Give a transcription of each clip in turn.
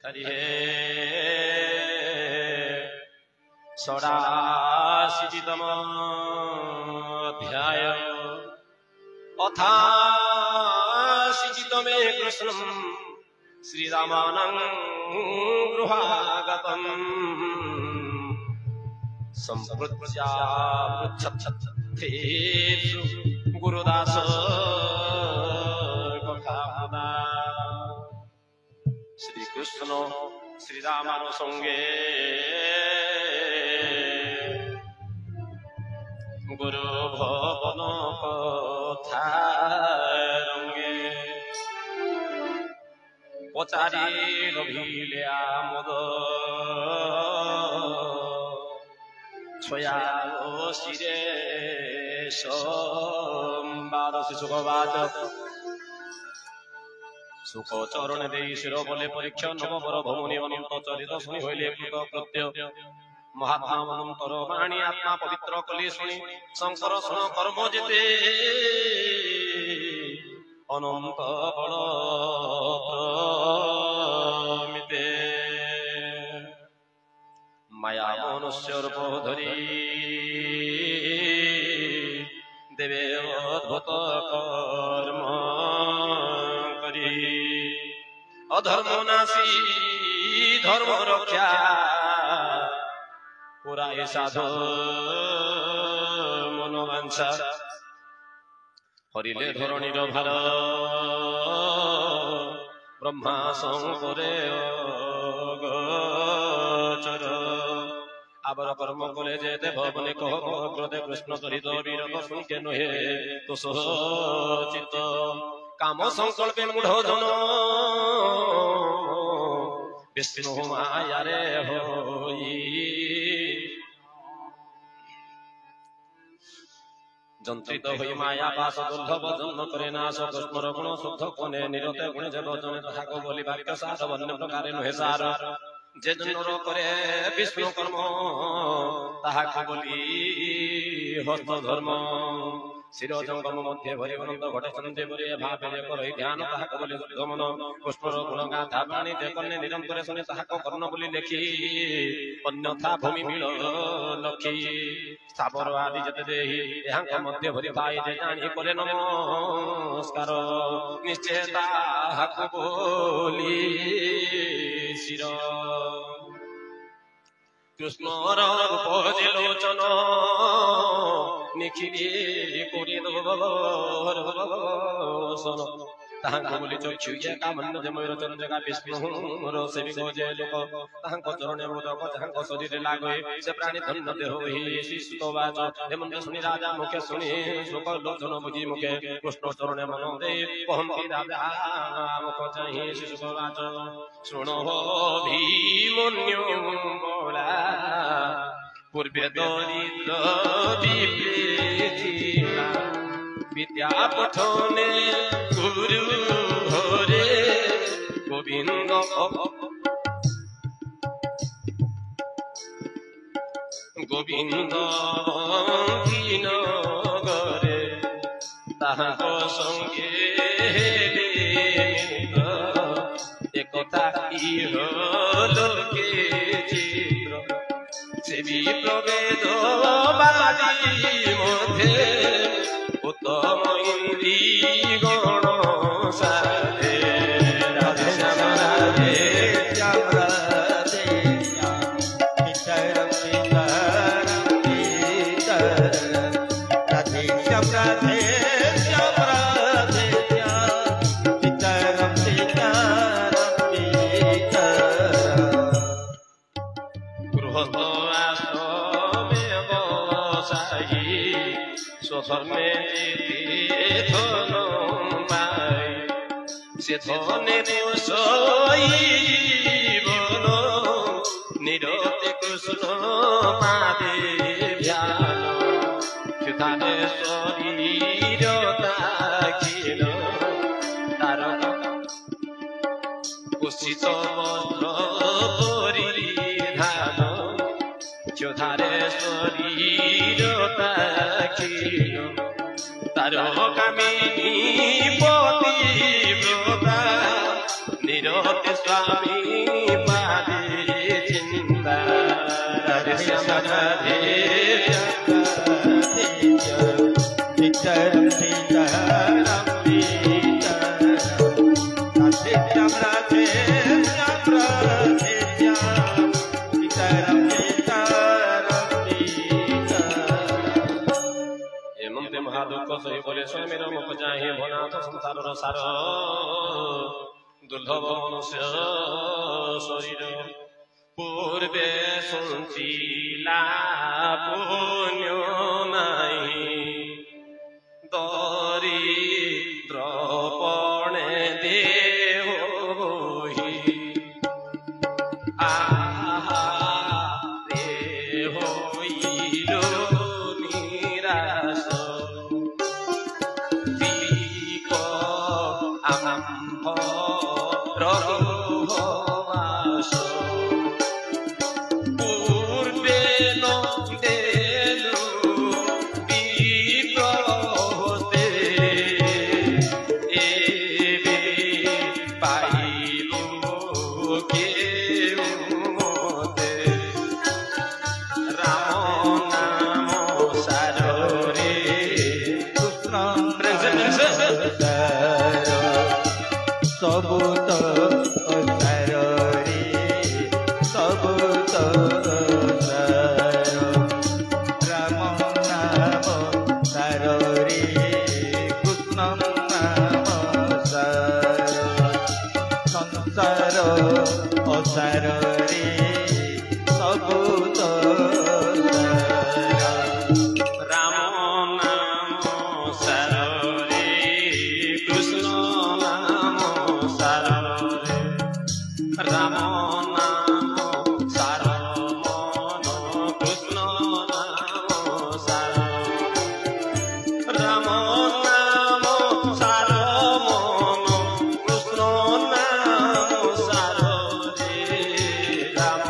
हरि षोडाशीतितमोऽध्याय अथाशीतितमे कृष्णम् श्रीरामानं गृहागतम् सम्पृच्छापृच्छत्तेषु गुरुदास कथामुदा श्रीकृष्ण श्रीरामन संगे गुरु भवन कथा रंगे पचारि रभिले आमोद छया शिरे संवाद सुखवाद सुख चरण दे शिर बोले परीक्षा नवबर भमुनि अनंत चरित शुणी हईले कृत कृत्य महात्मा अनंतर वाणी आत्मा पवित्र कली शुणी शंकर शुण कर्म जेते अनंत बल प्रमिते माया मनुष्य रूप धरी देवे अद्भुत कर्म अधर्म नासी धर्म रक्षा पुराय साधु मनोवांछा हरिले धरणीर भार ब्रह्मा शंकरे अगोचर आबर कर्म करे जे देव बने कह अग्रदे कृष्ण चरित वीर शुनिके नुहे तो चित्त काम संकल्पे मूढ़ जन विष्णु माया रे होई जंत्रित होई माया पास दुर्लभ जन्म करे नाश कृष्णर गुण शुद्ध कोने निरते गुण जब जने ताहाको बोली वाक्य सार अन्य प्रकार नुहे सार जे जनर करे विष्णु कर्म ताहाको बोली हस्त धर्म शिर जंगम मध्य भरी अनंत घटे संजय बरे भावे जे करई ध्यान ताहाको बोली गमन पुष्पर गुण गाथा वाणी जे कन्ने निरंतर सुने ताहाको कर्ण बोली लेखी अन्यथा भूमि मिल लखी स्थावर आदि जते देहि एहांक मध्य भरी पाई जे जानी करे नमस्कार निश्चय ताहाको बोली शिर कृष्णर रूप जे लोचन निखिली कोरी दर्शन ताहाको बोली चक्षु कामन्न जे मयूर चरण जगा विष्णुर सेविक जे लोक ताहाको चरणे मोदक ताहाको शरीरे लागे से प्राणी धन्य देह होई शिष्ट वाच हेमंत सुनि राजा मुखे सुनि शोक लोचन बुझी मुखे कृष्ण चरणे मन दे कहंती राजा मुख चाहि शिष्ट वाच शुणो भीमन्यो बोला पूर्वे दरिद्र विप्रेथिला विद्या पठने गुरु हरे गोविंद गोविंद नगरे ताहाको संगे एकता इहलोके चित्र सेवी प्रभेद बादी मध्य उत्तम इंद्री गण साधे राधे श्याम राधे श्याम राधे राधे श्याम राधे श्याम राधे गृहस्थ आश्रमे बसाई स्वधर्मे धन पाई से धने जीवन निरते कृष्ण पादे ध्यान क्षुधाने शरीर दाखिल तार कुशित वस्त्र परिधान क्षुधारे शरीर दाखिल तार कामिनी पतिव्रता निरते स्वामी ସହି ବୋଲେ ସ୍ୱାମୀର ମୁଖ ଚାହିଁ ଭନାଥ ସଂସାରର ସାର ଦୁର୍ଲଭ ମନୁଷ୍ୟ ଶରୀର ପୂର୍ବେ ସଞ୍ଚିଲା ପୁଣ୍ୟ ନାହିଁ ଦରିଦ୍ର ପଣେ ଦେହ ବୋହି ଆହା ରେ ହୋଇଲୋ ନିରାଶ ଦୀପ ଆମ୍ଭ ରଘୁବାସ ପୂର୍ବେ ନ ଦେଲୁ ବିପ୍ରହତେ ଏବେ ପାଇଲୁ କେଉଁ ମତେ ରାମ ନାମ ସାରରେ କୃଷ୍ଣ ସବୁ ତ ସାରରେ ସବୁ ତ ସାର ରାମ ନାମ ସାରରେ କୃଷ୍ଣ ନାମ ସାର ସଂସାର ଅସାରରେ ସବୁ ତ ସାର ରାମ ନାମ ସାରରେ କୃଷ୍ଣ ନାମ ସାରରେ ରାମ ନାମ ସାର ମନ କୃଷ୍ଣ ନାମ ସାର ରାମ ନାମ ସାର ମନ କୃଷ୍ଣ ନାମ ସାରରେ ରାମ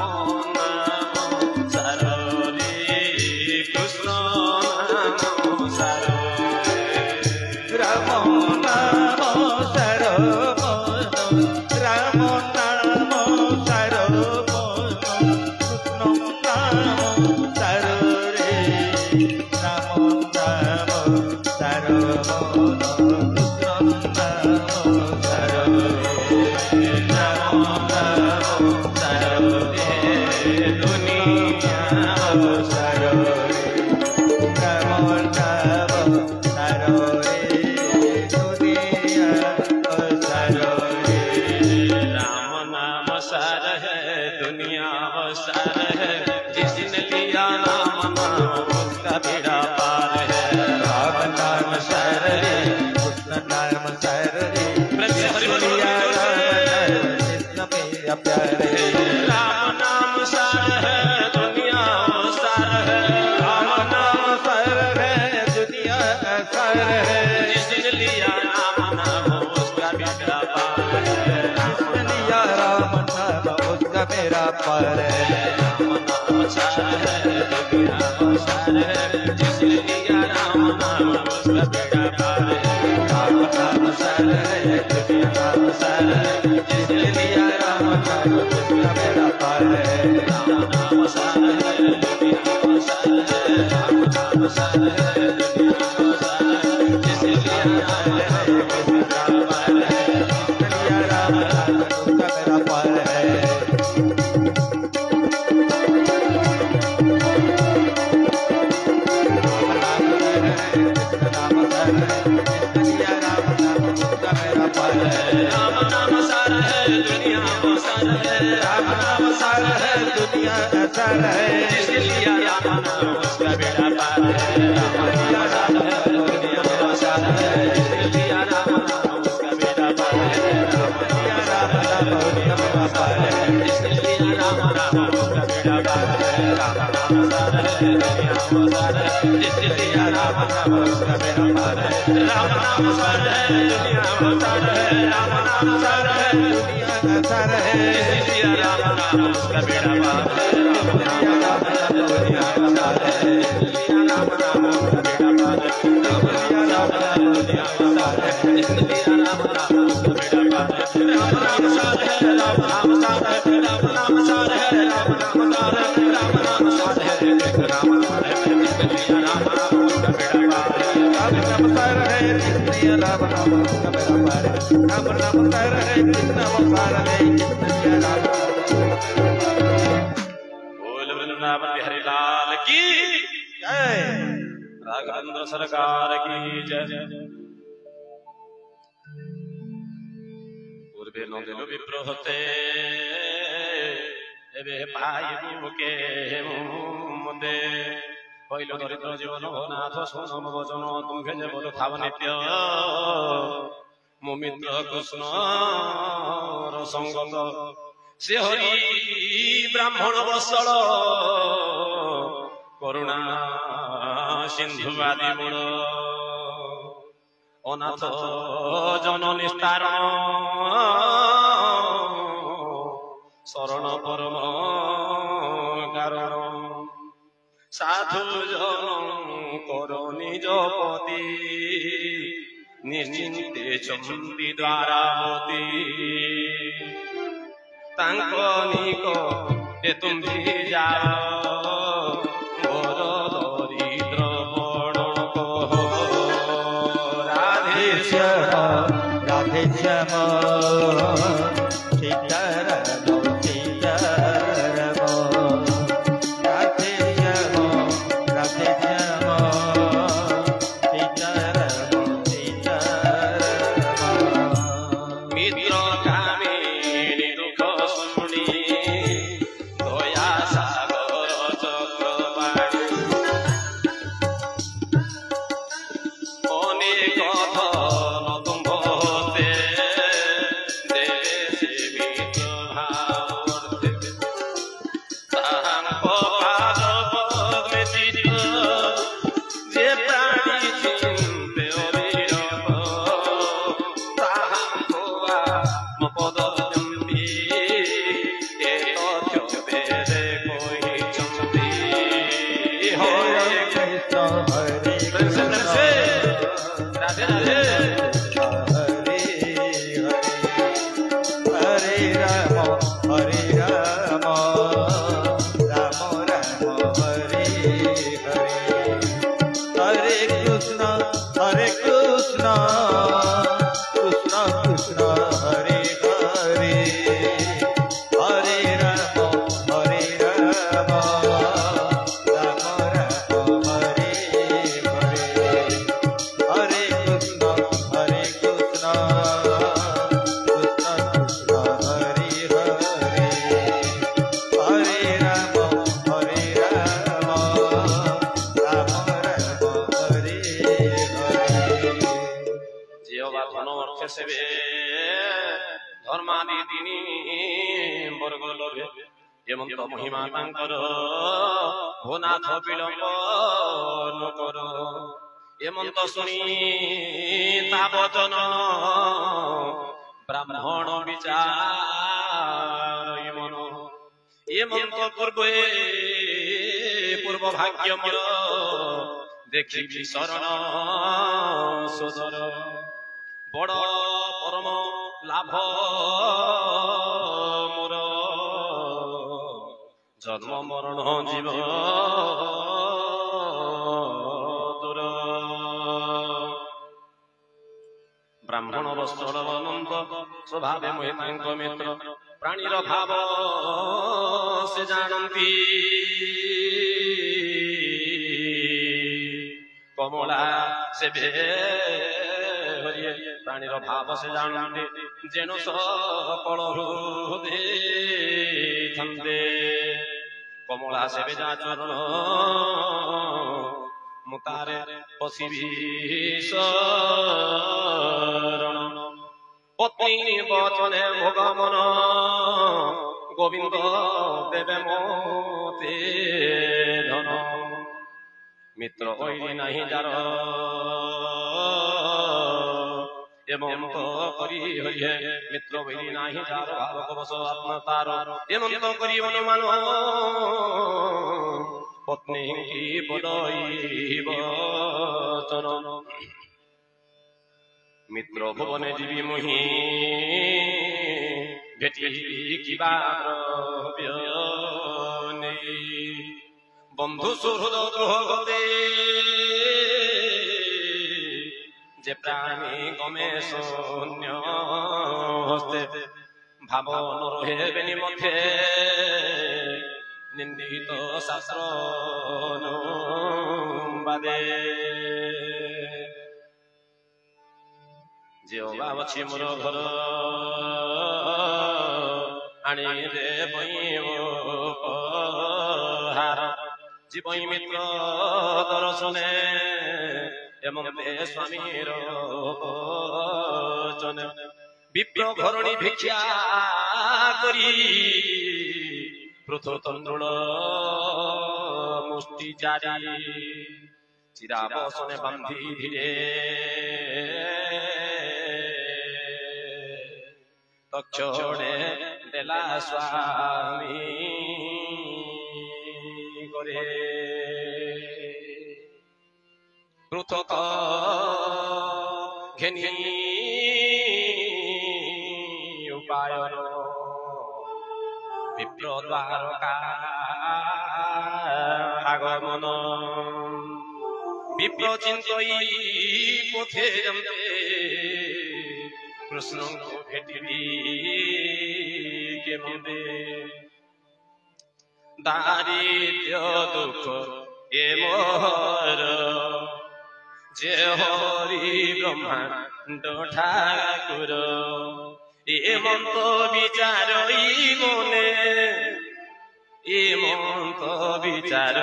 ନାମ ସାରରେ କୃଷ୍ଣ ନାମ ସାରରେ ରାମ ନାମ ସାର ରାମ ନାମ ସାର କୃଷ୍ଣ ନାମ ସାରରେ ରାମ ନାମ ସାର କୃଷ୍ଣ ନାମ ସାରରେ ରାମ ନାମ ସାରରେ ଦୁନିଆ ସାରରେ ରାମ ନାମ ସାରରେ ଦୁନିଆ ସାରରେ राम नाम सार है दुनिया वो सार है जिसने लिया नाम नाम उसका बेड़ा पार है राम नाम सार रे कृष्ण नाम सार रे कृष्ण मेरा प्यार रे राम नाम सार है दुनिया वो सार है राम नाम सार रे दुनिया सार है जिसने लिया नाम नाम उसका बेड़ा पार है जिसने लिया राम नाम उसका मेरा पार है राम नाम सार है दुनिया वो सार है जिसने लिया राम नाम उसका बेड़ा पार है राम नाम सार है दुनिया नाम सार है जिसने लिया राम नाम उसका मेरा पार है राम नाम सार है दुनिया वो सार है राम नाम सार है दुनिया वो सार है जिसने लिया राम नाम उसका पार है लिया राम नाम उसका मेरा पार है राम नाम सार है दुनिया वो सार है राम नाम सार है दुनिया सार है जिसने लिया राम नाम उसका बेड़ा पार है राम नाम सार है दुनिया वो सार है जिसने लिया राम नाम उसका बेड़ा पार है राम लिया राम नाम उसका मेरा पार है जिसने लिया राम नाम उसका बेड़ा पार है राम नाम सार है दुनिया वो सार है जिसने लिया राम नाम उसका बेड़ा पार है राम नाम सार है दुनिया वो सार है राम नाम सार है दुनिया सार है जिसने लिया राम नाम उसका बेड़ा पार है राम नाम राम नाम दुनिया सार है जिसने लिया राम नाम उसका बेड़ा पार है राम नाम दुनिया वो सार है जिसने लिया राम नाम उसका बेड़ा पार है राम नाम सार है राम नाम सार है राम नाम सार है राम नाम सार है राम नाम सार है राम नाम है जिसने लिया राम नाम उसका बेड़ा पार है राम नाम सार है जिसने राम नाम उसका मेरा पार है राम नाम सार है जिसने वो सार है जिसने लिया राम बोल वृंदावन बिहारी लाल की जय राघवेंद्र सरकार की जय। पूर्वे नंदिल विप्र होते एबे पाइबु के मुदे হইল দরিদ্র জীবন নাথ সোনম বচন তুমে যে বল খাব নিত্য মুমিত্র কৃষ্ণ সঙ্গত সে হরি ব্রাহ্মণ বৎসল করুণা সিন্ধু আদি মূল অনাথ জন নিস্তারণ শরণ পরম কারণ সাধু জন কর নিজ পতি নিশ্চিন্তে চন্দি দ্বারাবতী তাঙ্ক নিক এ তুমি যাও বড় দরিদ্র বড় কহ রাধে শ্যাম রাধে শ্যাম সীতারাম সীতারাম রাধে শ্যাম রাধে শ্যাম সীতারাম সীতারাম মিত্র কামিনী দুঃখ শুনি দয়া সাগর চক্রবাণী অনেক ধন তুম্ভতে দেবে সে মিত্র ভাবতে তাহাঙ্ক পাদ পদ্মে চিত্ত যে প্রাণী চিন্তে অবিরত তাহাঙ্ক আত্মপদ চন্দি এ তথ্য বেদে কহিছন্তি হরে হরে কৃষ্ণ হরে কৃষ্ণ রাধে রাধে হরে হরে রাম হরে রাম রাম রাম হরে হরে হরে কৃষ্ণ কৃষ্ণ কৃষ্ণ হরে হরে হরে রাম রাম রাম হরে হরে হরে কৃষ্ণ কৃষ্ণ কৃষ্ণ কৃষ্ণ হরে হরে হরে রাম রাম রাম হরে হরে জিহবা ধন অর্থ সেবে ধর্মাদি তিনি বর্গ লোভে এমন্ত মহিমা তাঙ্কর ভোনাথ বিলম্ব নকর এমন্ত শুনি তা বচন ব্রাহ্মণ বিচার মন এমন্ত পূর্বে পূর্ব ভাগ্য মোর দেখিবি শরণ সুদর বড় পরম লাভ মোর জন্ম মরণ জীব দূর ব্রাহ্মণ বস্ত্র অনন্ত স্বভাবে মহিমাଙ୍କ মিত্র প্রাণীর ভাব ସେ ଜାଣନ୍ତି কমলা সেবে হরিয়ে প্রাণীর ভাব ସେ ଜାଣନ୍ତି যেন সকল হৃদে ଥାନ୍ତେ কমলা সেবে যা চরণ মুতারে পশিবি শরণ পত্নী বচনে ভোগমন গোবিন্দ দেবে মতে ধন মিত্র ওই নাহি যার এমন্ত করি হইয়ে মিত্র বৈরি নাহি যার ভাবক বস আত্মা তার এমন্ত করি অনুমান পত্নী কি বদইব চরণ মিত্র ভুবনে জীবি মুহি ভেটি কিবা দ্রব্য নেই বন্ধু সুহৃদ দ্রোহ গতে যে প্রাণী গমে শূন্য হস্তে ভাব নরহে বেনি মধ্যে নিন্দিত শাস্ত্র বাদে যে অভাব ଅଛି ମୋର ଘର ଆଣି ଦେ ଉପହାର জীবই মিত্র দর্শনে এমন স্বামীর বচনে বিপ্র ঘরণী ভিক্ষা করি পৃথতন্দ্রুণ মুষ্টি জারি চিরাবসনে বান্ধি ধীরে তক্ষণে দেলা স্বামী করে পৃথক ঘেনি উপায়ন বিপ্র দ্বারকা আগমন বিপ্র চিন্তই পথে জমতে কৃষ্ণଙ୍କୁ ভেটিবি কেমনে দারিদ্র দুঃখ এ মোর যে হরি ব্রহ্মাণ্ড ঠাকুর এ মন্ত বিচার মনে এ মন্ত বিচার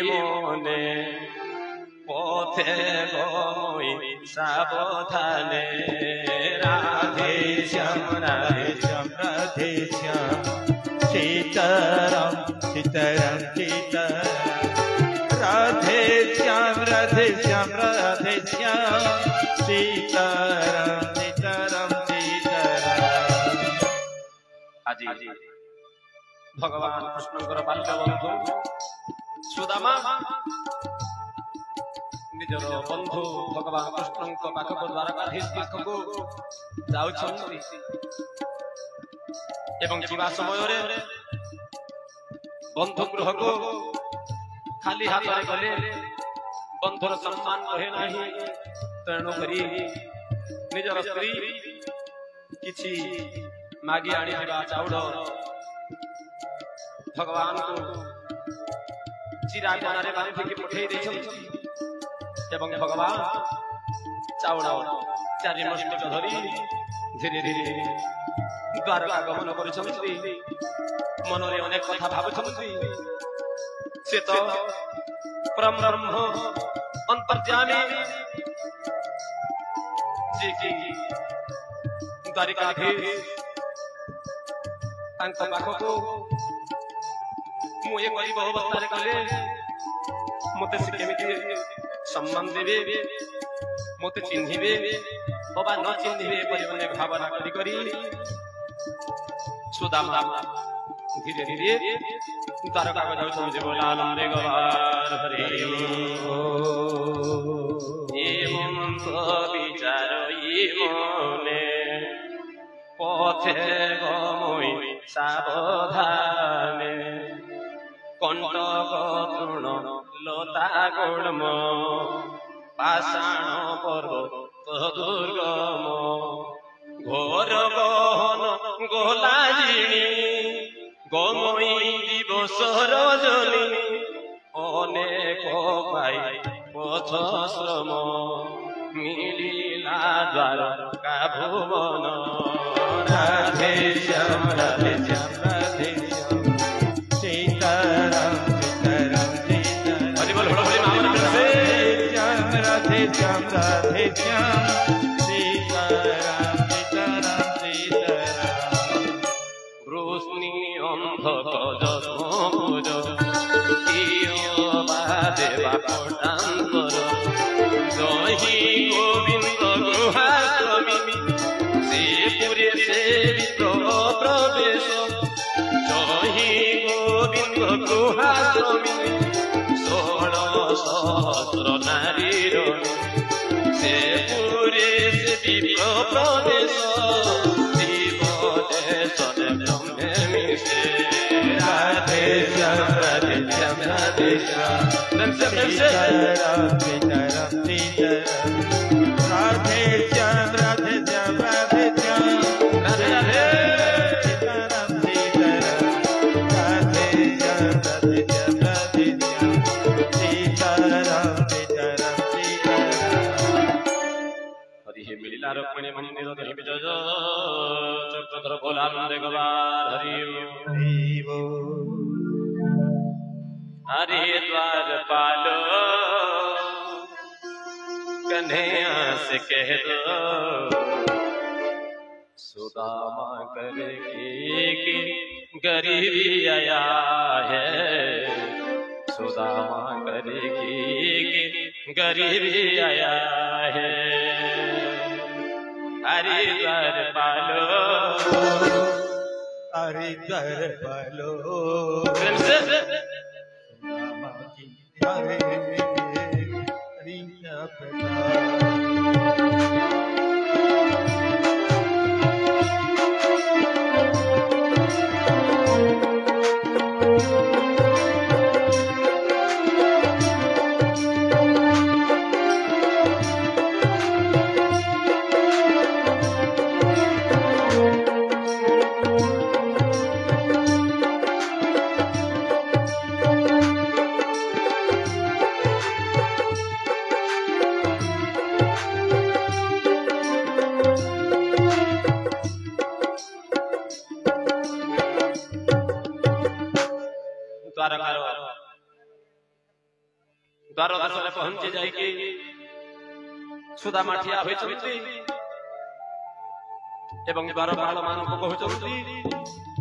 মনে পথে গমই সাবধানে রাধে শ্যাম রাধে শ্যাম রাধে শ্যাম सीताराम सीताराम सीताराम राधे श्याम राधे श्याम राधे श्याम सीताराम सीताराम सीताराम আজি ভগবান কৃষ্ণଙ୍କର ବାଲ୍ୟ ବନ୍ଧୁ ସୁଦାମା ନିଜର ବନ୍ଧୁ ଭଗବାନ କୃଷ୍ଣଙ୍କ ପାଖକୁ ଦ୍ୱାରକାଧୀଶ ପାଖକୁ ଯାଉଛନ୍ତି ଏବଂ ଯିବା ସମୟରେ ବନ୍ଧୁ ଗୃହକୁ ଖାଲି ହାତରେ ଗଲେ ବନ୍ଧୁର ସମ୍ମାନ ରହେ ନାହିଁ ତେଣୁ କରି ନିଜର ସ୍ତ୍ରୀ କିଛି ମାଗି ଆଣିଥିବା ଚାଉଳ ଭଗବାନଙ୍କୁ ଚିରା କନାରେ ବାନ୍ଧିକି ପଠେଇ ଦେଇଛନ୍ତି ଏବଂ ଭଗବାନ ଚାଉଳ ଚାରି ମୁଷ୍ଟିକ ଧରି ଧୀରେ ଧୀରେ ଦ୍ୱାରକା ଗମନ କରୁଛନ୍ତି ମନରେ ଅନେକ କଥା ଭାବୁଛନ୍ତି ସେ ତ ପରବ୍ରହ୍ମ ଅନ୍ତର୍ଯାମୀ ଯିଏକି ଦ୍ୱାରିକାଧୀଶ ତାଙ୍କ ପାଖକୁ ମୁଁ ଏ ଗରିବ ଅବସ୍ଥାରେ ଗଲେ ମୋତେ ସେ କେମିତି ସମ୍ମାନ ଦେବେ ମୋତେ ଚିହ୍ନିବେ ଅବା ନ ଚିହ୍ନିବେ ଏପରି ଅନେକ ଭାବନା କରି କରି ସୁଦାମା ଧୀରେ ଧୀରେ ଦ୍ୱାରକାକୁ ଯାଉଛନ୍ତି ବୋଲାନନ୍ଦେ ଗବାର ହରି ମନ୍ତ ବିଚାର ମନେ পথে গমই সাবধানে কণ্টক তৃণ লতা গুল্ম পাষাণ পর্বত দুর্গম ঘোর গহন গোলাজিনী গমই দিবস রজনী অনেক পাই পথ শ্রম মিলিলা দ্বারকা ভুবন রাধে শ্যাম রাধে শ্যাম রাধে শ্যাম সীতারাম সীতারাম সীতারাম হরি বল হরি মামন রাধে শ্যাম রাধে শ্যাম রাধে শ্যাম সীতারাম সীতারাম সীতারাম রোশনি অন্ধক যমুজ কিয় বাদেবা পটান্তর জহি গোবিন্দ গৃহাশ্রমী সে পুরে সে প্রবেশ জহি গোবিন্দ গৃহাশ্রমী 16 সহস্র নারীর সে পুরে সে প্রবেশ জীব দেশনে ব্রহ্মে মিশে রাধে শ্যাম রাধে শ্যাম রাধে শ্যাম সীতারাম সীতারাম সীতারাম রাধে শ্যাম রাধে শ্যাম রাধে শ্যাম রাধে রাধে সীতারাম সীতারাম রাধে শ্যাম रुक्मिणी मंदिर दही विजय चक्रधर भोलानंद गवार हरि हरि द्वारपालो कन्हैया से कह दो सुदामा करेगी गरीबी आया है सुदामा करेगी गरीबी आया है हरि द्वार पालो हरि द्वार पालो द्वारदेशरे पहुंची जाइकी सुदामा ठिया होइछन्ति एवं द्वारपाल मानक कहउछन्ति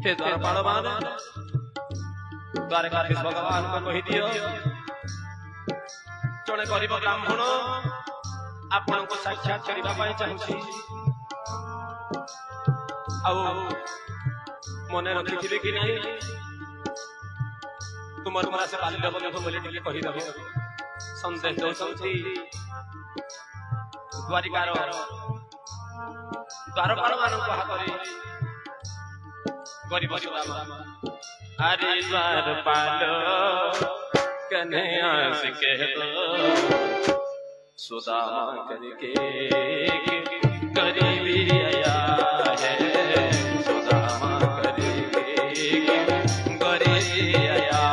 हे द्वारपाल मान द्वारकाधीश भगवान को कहि दियो जणे गरीब ब्राह्मण आपण को साक्षात करिबा पई चाहूछि आउ मने रखिथिबे कि नाही तुमर मोरा से बाल्य बंधु बोले टिके कहि दबो संदेश दौसन्ति द्वारिकार द्वारपाल मानक हातरे गरीब सुदामा हरि द्वारपाल कन्हैया से कह दो सुदामा करके गरीबी आया है सुदामा करके गरीबी आया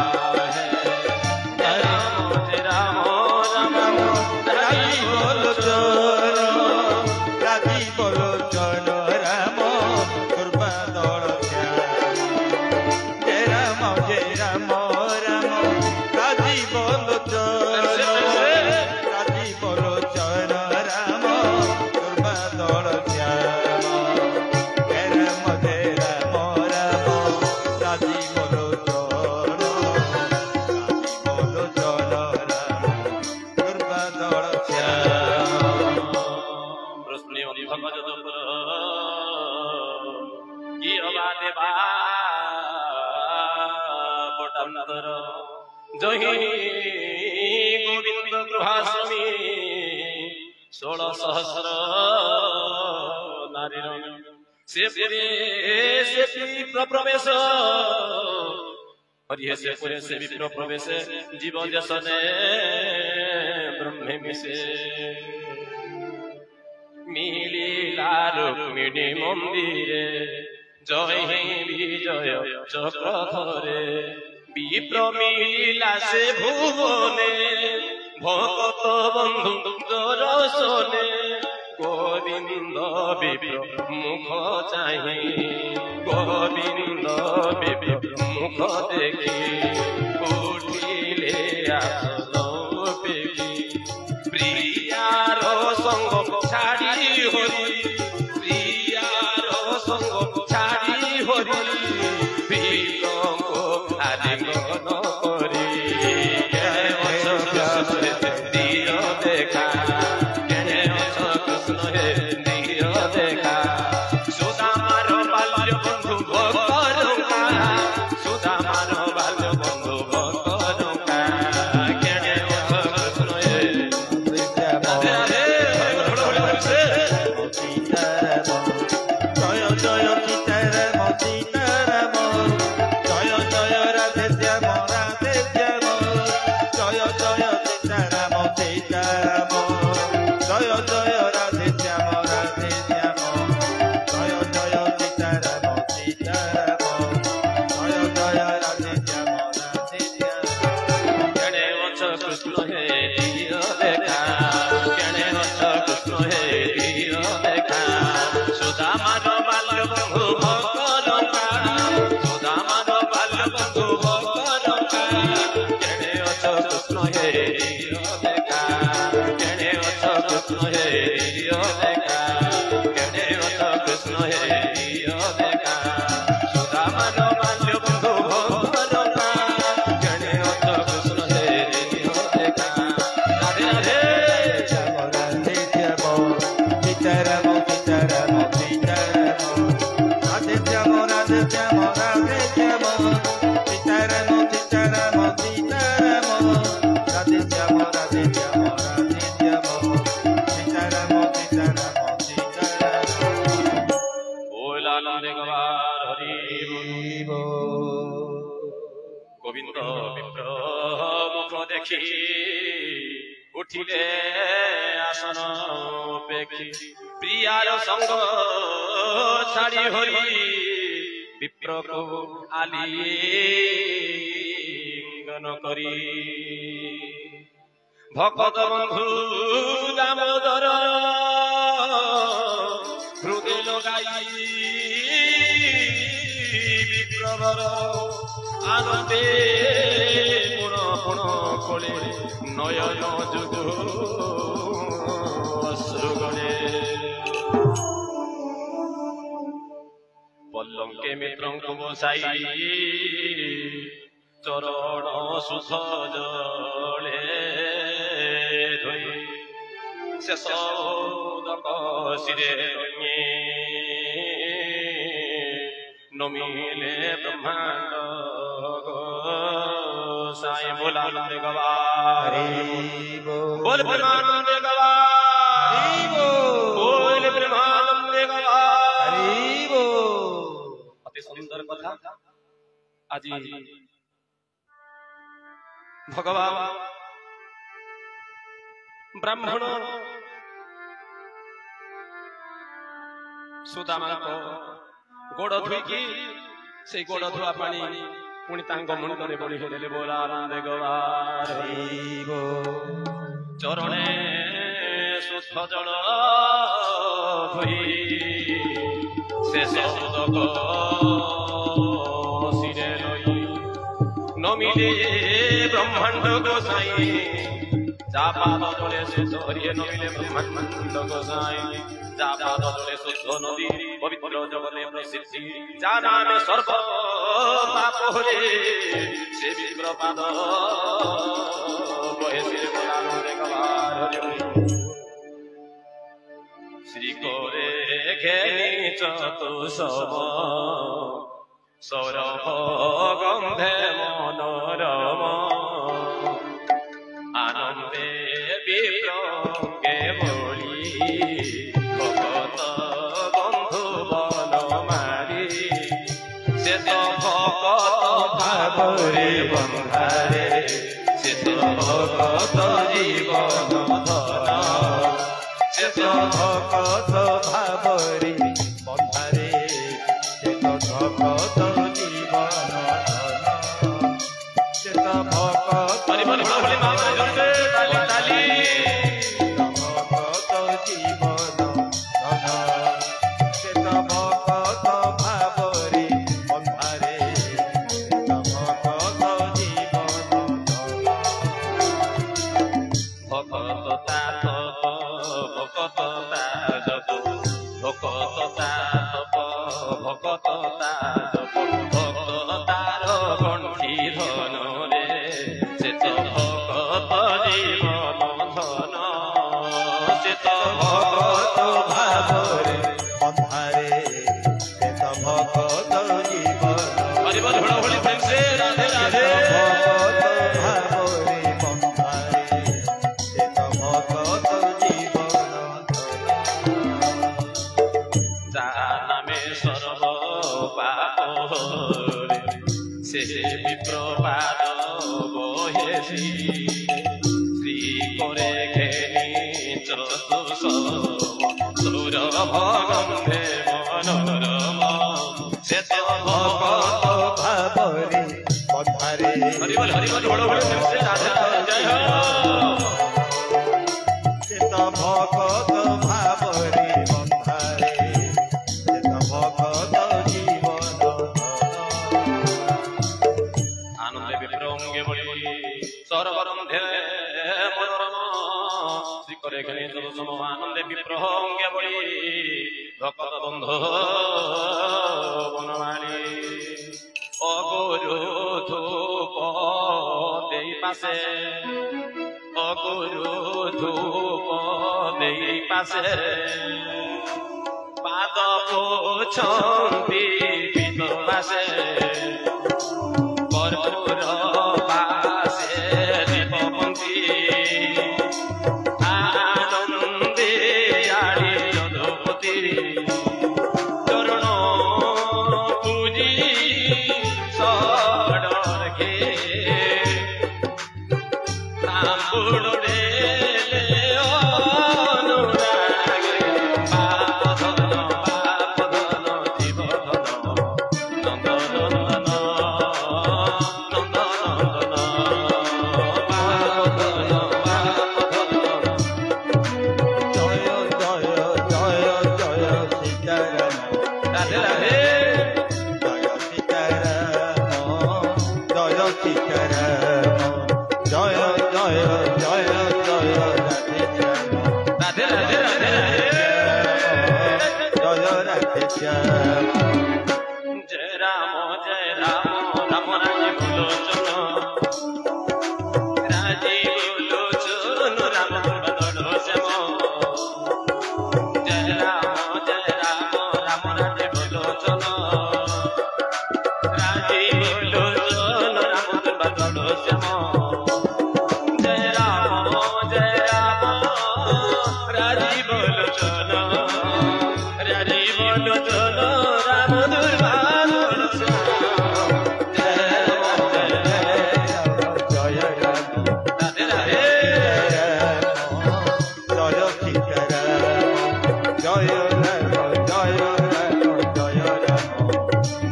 गोविंद गृहाश्रमी 16 सहस्र नारी से विप्र प्रवेश हरि से पुरे से विप्र प्रवेश जीव जसने ब्रह्मे मिसे मिलिला रुक्मिणी मंदिरे जय विजय चक्रधरे विप्र मिला से भुवने भगत बंधु दर्शने गोविंद विप्र मुख चाहि गोविंद विप्र मुख देखी उठिले आसन पेगी प्रियार संग छाड़ी हरि प्रियार संग छाड़ी हरि सुदामार बाल्य बंधु भक्त গোবিন্দ বিপ্র মুখ দেখি উঠিলে আসন পেখি প্রিয়ার সঙ্গ ছাড়ি হরি বিপ্রকু আলিঙ্গন করি ভকত বন্ধু দামোদর হৃদয় লগাই বিপ্রবর আনন্দে পুণ পুণ কোলে নয়ন যুগ অশ্রুগণে পল্লঙ্কে মিত্রଙ୍କୁ বসাই চরণ সুখ জলে ধୋଇ ଶେଷ ଉଦକ ଶିରେ ନମିଲେ ବ୍ରହ୍ମାଣ୍ଡ ସାଇ ବୋଲା ଗବାରେ ବୋଲ ବ୍ରହ୍ମାଣ୍ଡ ଗବାରେ ବୋଲ ବ୍ରହ୍ମାଣ୍ଡ ଗବାରେ ଅତି ସୁନ୍ଦର କଥା ଆଜି ଭଗବାନ ବ୍ରାହ୍ମଣ ସୁଦାମାଙ୍କ ଗୋଡ଼ ଧୋଇକି ସେଇ ଗୋଡ଼ ଧୁଆ ପାଣି ପୁଣି ତାଙ୍କ ମୁଣ୍ଡରେ ବୋଳି ହେଲେ ବୋଲା ଆନନ୍ଦ ଗବାରେ ଚରଣେ ସୁସ୍ଥ ଜଳ ଧୋଇ ଶେଷ ଉଦକ ଶିରେ ଲଇ ନମିଲେ ବ୍ରହ୍ମାଣ୍ଡ ଗୋସାଇ যা পাদ জলে শুদ্ধ হরিয়ে নমিলে ব্রহ্মাণ্ড গোসাই যা পাদ জলে শুদ্ধ নদী পবিত্র জগতে প্রসিদ্ধি যা নামে সর্ব পাপ হরে সে বিপ্র পাদ বহে শ্রী বলানন্দে গবার হরি শ্রী করে ঘেনি চতুষব সৌরভ গন্ধে মনোরম আনন্দে বিপ্রকে বলি ভগত বন্ধু বন মারি সে তো ভগত ভাবরে বন্ধারে সে তো ভগত জীবন ধন সে তো ভগত ভাবরে বন্ধারে সে তো ভগত জীবন ধন সে তো ভগত আনন্দে বিপ্রহঙ্গে বলি ভকত বন্ধু বনমালী অগুরু ধূপ দেই পাশে অগুরু ধূপ দেই পাশে পাদ পোছন্তি পিত পাশে কর্পূর পাশে দীপপন্থী চরণ পুজি সড়কে সীতারাম জয় জয় জয় জয় রাধে শ্যাম রাধে রাধে রাধে জয় রাধে শ্যাম জয় রাম রাম রাজি লোচন রাজি লোচন রাম বদল শ্যাম জয় রাম রাম রাজি লোচন রাজি লোচন রাম বদল শ্যাম জয় রাম রাজি লোচন রাজি লোচন রাম দুর্বাদ জয় রাম রাধে রাধে জয় সীতারাম জয় রাম জয় রাম জয় রাম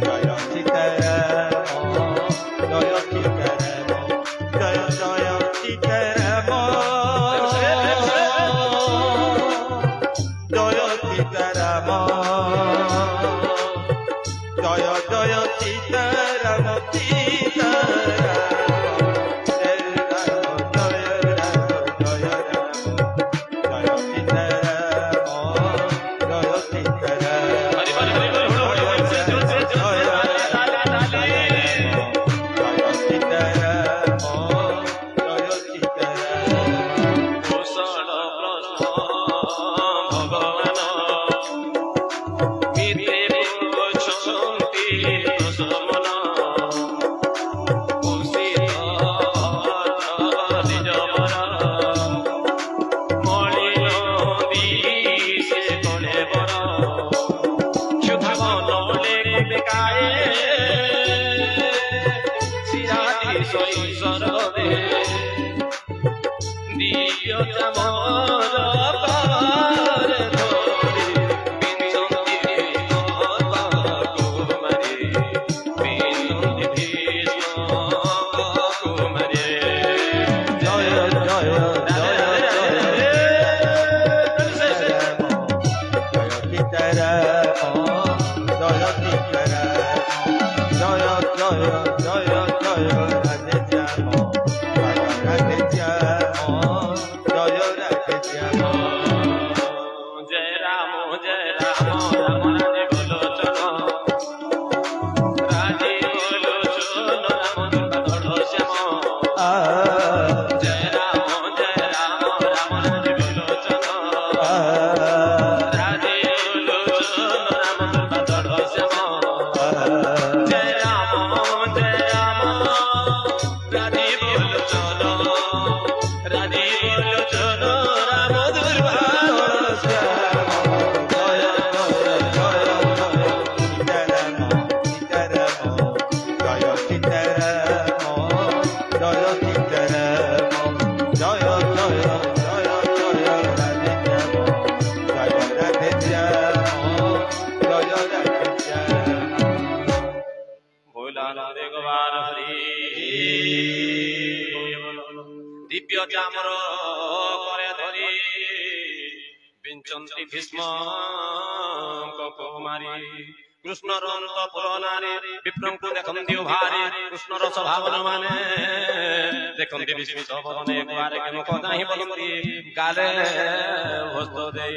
জয় সীতারাম জয় সীতারাম জয় জয় সীতারাম জয় সীতারাম জয় জয় সীতারাম হরি হরি হরি হরি কুশল প্রশ্ন ভগবান মিতে বুঝନ୍ତି প্রশমন কুশিত নিଜ ବର ମଳିନ ଦିଶେ କଳେ ବର କ୍ଷୁଧା ମନଲେ ବେକାଏ ଶିରାଟି ଶୈଶର ଦେ ଦିବ୍ୟ ଚାମର ପାରେ ଧରି ବିଞ୍ଚନ୍ତି କୁମାରୀ ବିଞ୍ଚନ୍ତି ଭୀଷ୍ମ କୁମାରୀ জয় জয় জয় जय राम राम राजे लोचन राजे लोचन राम दुर्बल श्याम जय राम राम राजे लोचन राजे लोचन राम दुर्बल श्याम जय राम राजे लोचन राजे लोचन राम दुर्बल दिव्य चामर करे धरी बिंचंती भीष्म कुमारी कृष्णर अंतपुर नारी विप्रंकु देखंती भारी कृष्णर स्वभावन माने देखंती विस्मित बदने एक बार के मुख नाही बोलंती गाले हस्त दे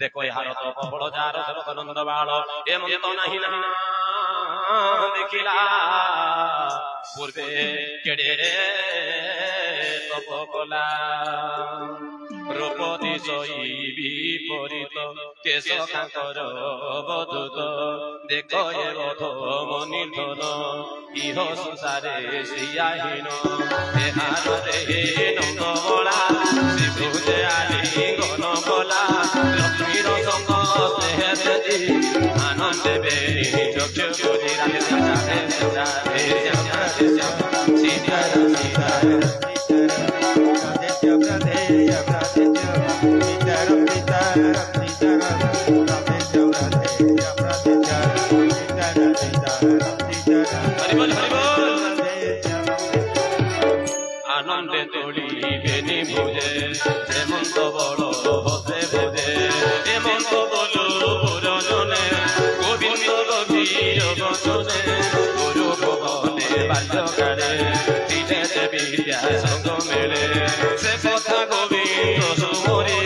देखो यार तो बड़ जार सरनंद बाळ ए मंत नाही ना देखिला पूर्वे केडे तप कला रूपति सई विपरीत केश कांकर बदूत देख ए बध मनि धन इह संसारे सियाहीन देहारे नंद बला शिशुजे आली गन कला लक्ष्मीर संग स्नेह देदी आनंदे बेरी चक्षु जोरी राधे राधे राधे राधे सीताराम सीताराम आनंदे तोड़ी बेनी भोजे हेमंत बड़ हसे भोजे हेमंत बोलो पुरजने गोविंद गभीर बचने गुरु भवने बाल्य বাল্যকালে দিলে যে বিদ্যা সঙ্গ মেলে সে কথা গোবিন্দ সুমরে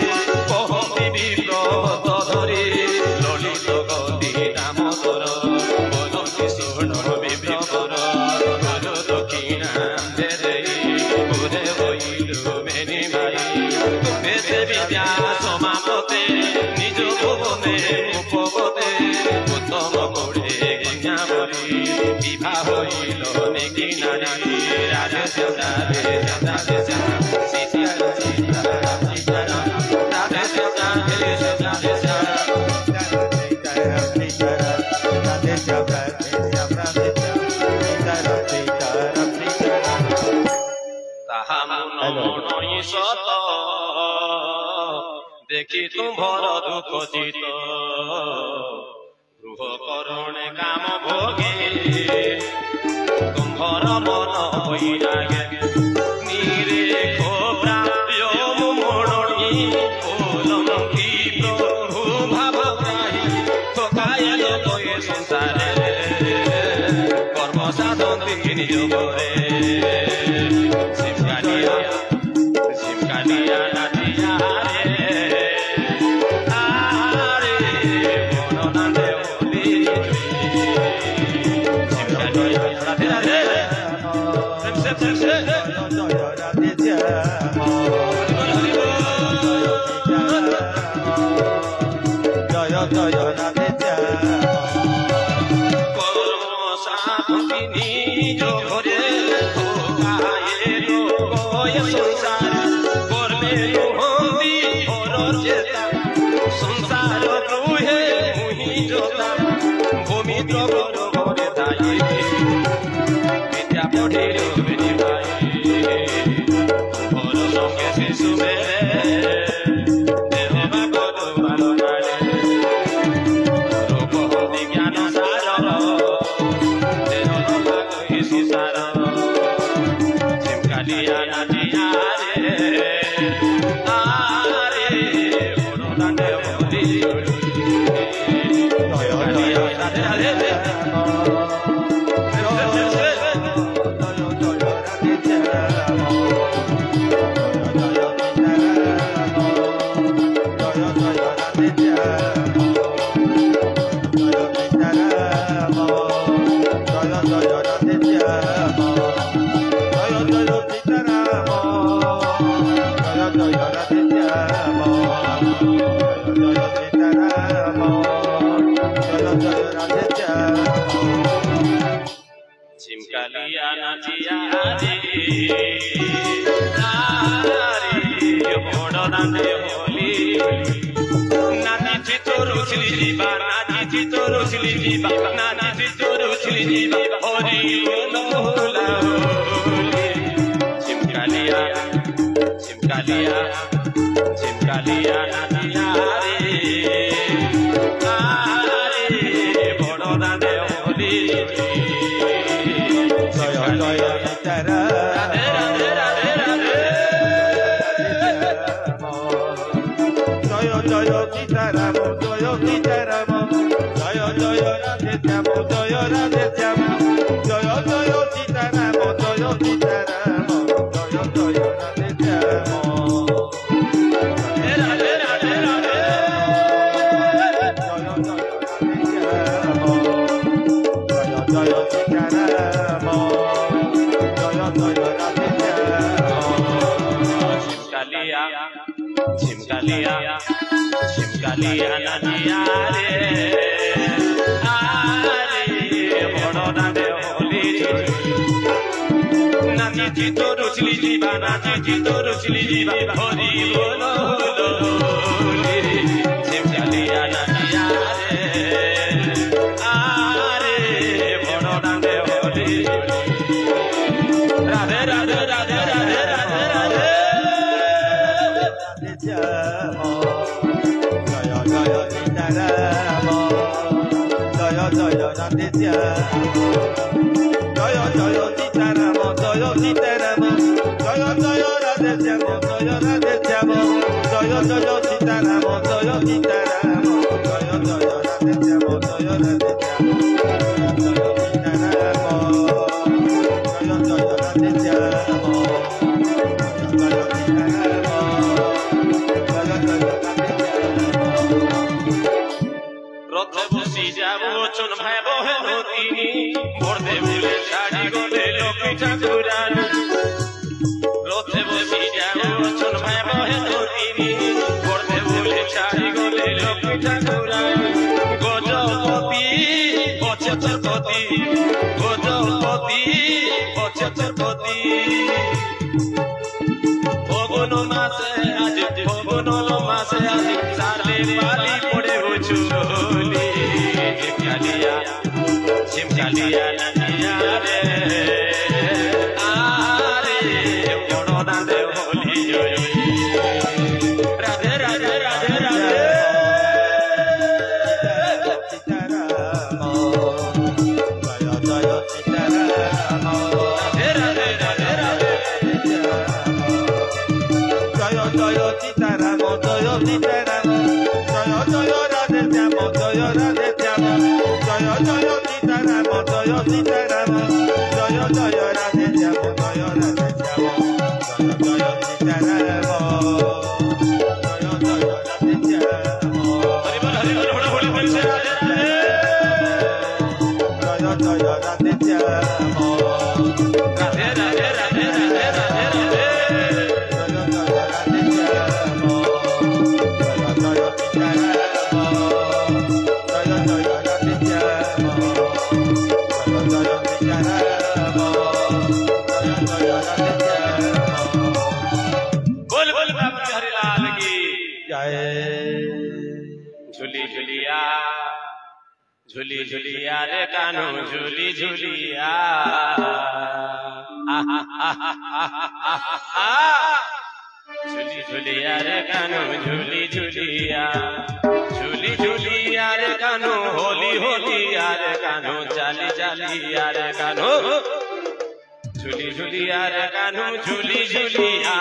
কহতি বিপ্রত ধরে ললিত গতি দামোদর বলতি সুণ বিভ্রকর গুরু দক্ষিণা দেই পুরে হইল মেনি ভাই তুমি যে বিদ্যা সমাপতে নিজ ভুবনে উপবতে উত্তম করে কন্যা বলি বিবাহ হইল নেকি নারী রাধে রাধে রাধে সীতারাম সীতারাম সীতারাম রাধে রাধে রাধে তাহা মন সত দেখি তুমর দুঃখ চিত গৃহ করুণে কাম ভোগে তুমর মন বৈরাগে নিরেখ প্রাপ্য মরণী ওলঙ্কি প্রভু ভাব গ্রাহী ঠকায়েল কয়ে সংসারে কর্ম সাধন নিজ করে শিবকালিয়া শিবকালিয়া নাচিয়া চিমকালিয়া নাচিয়া রে বড় নাচে হলি নাচিছি তোর উছলি ଯିବା নাচিছি তোর উছলি ଯିବା নাচিছি তোর উছলি ଯିବା হরি লোলা চিমকালিয়া চিমকালিয়া চিমকালিয়া নাচিয়া রে বড় নাচে হলি চিমকালিয়া চিমকালিয়া নাচিয়া রে বড় নাচে হলি নাচিছি তোর উছলি ଯିବା নাচিছি তোর উছলি ଯିବା হরি বল চিমকালিয়া নাচিয়া রে বড় নাচে হলি রাধে রাধে রাধে রাধে রাধে রাধে রথে বসি যাব চন ভাই বহে নদী পড়তে ভুলে শাড়ি গলে লক্ষ্মী ঠাকুরানী রথে বসি যাব চন ভাই বহে নদী পড়তে ভুলে শাড়ি গলে লক্ষ্মী ঠাকুরানী গজপতি অচেতপতি গজপতি অচেতপতি ফগুন মাসে আজ ফগুন মাসে আজ সালে পালি পড়ে ঝুলি ঝিমকালিয়া নানিয়া রে আরে বড় দাঁড়ে হোলি রাধে রাধে রাধে রাধে झूली झूलिया रे कानू झूली झूलिया झूली झूलिया रे कानू झूली झूलिया झूली झूलिया रे कानू होली होलिया रे कानू चाली चालिया रे कानू झूली झूलिया रे कानू झूली झूलिया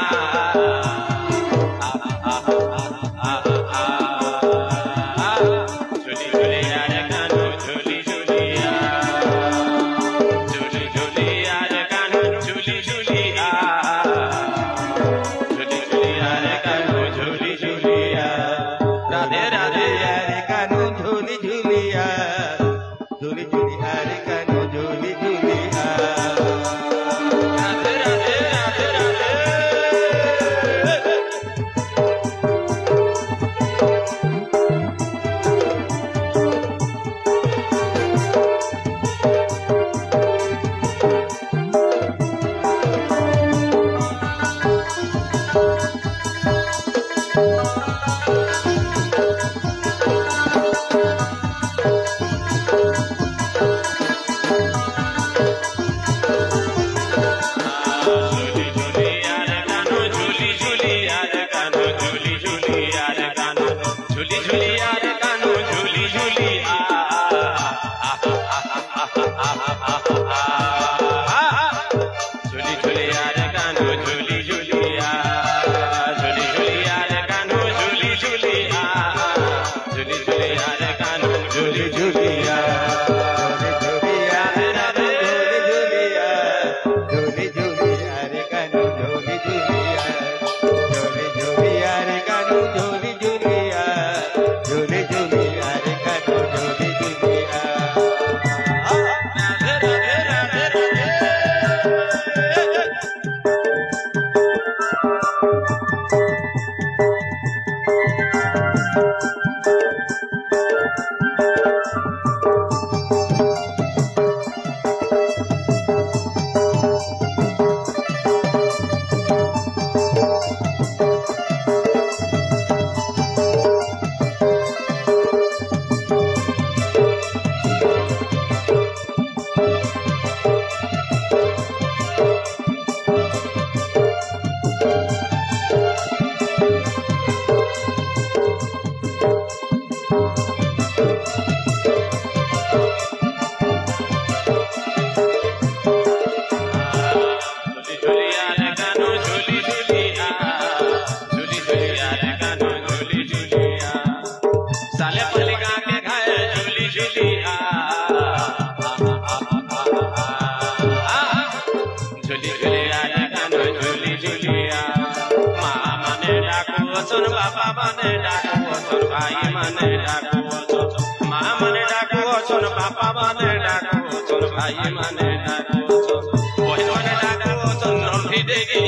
ঝুলি ঝুলিয়া রে কানু ঝুলি ঝুলিয়া মা মানে ডাকু অছন বাবা মানে ডাকু অছন ভাই মানে ডাকু অছন মা মানে ডাকু অছন বাবা মানে ডাকু অছন ভাই মানে ডাকু অছন বহিন মানে Daku অছন Nandi দেগি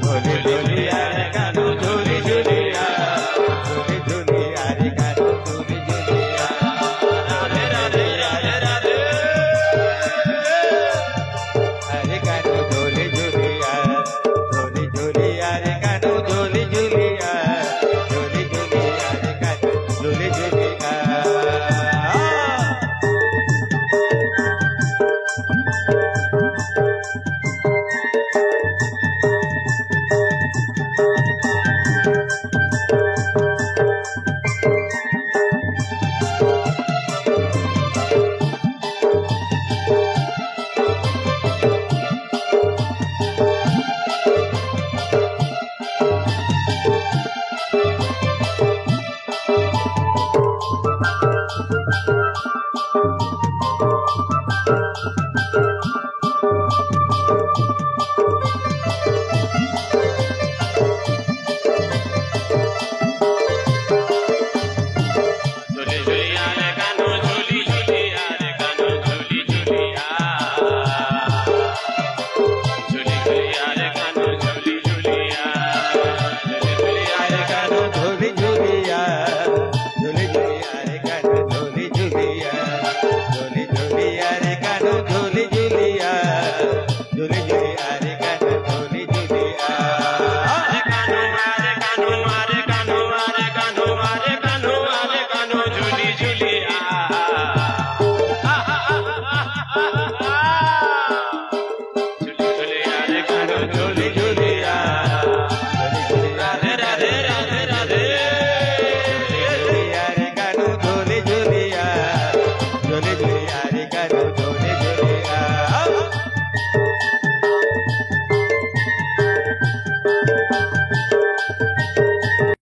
Jolly, jolly, are, jolly, jolly, are,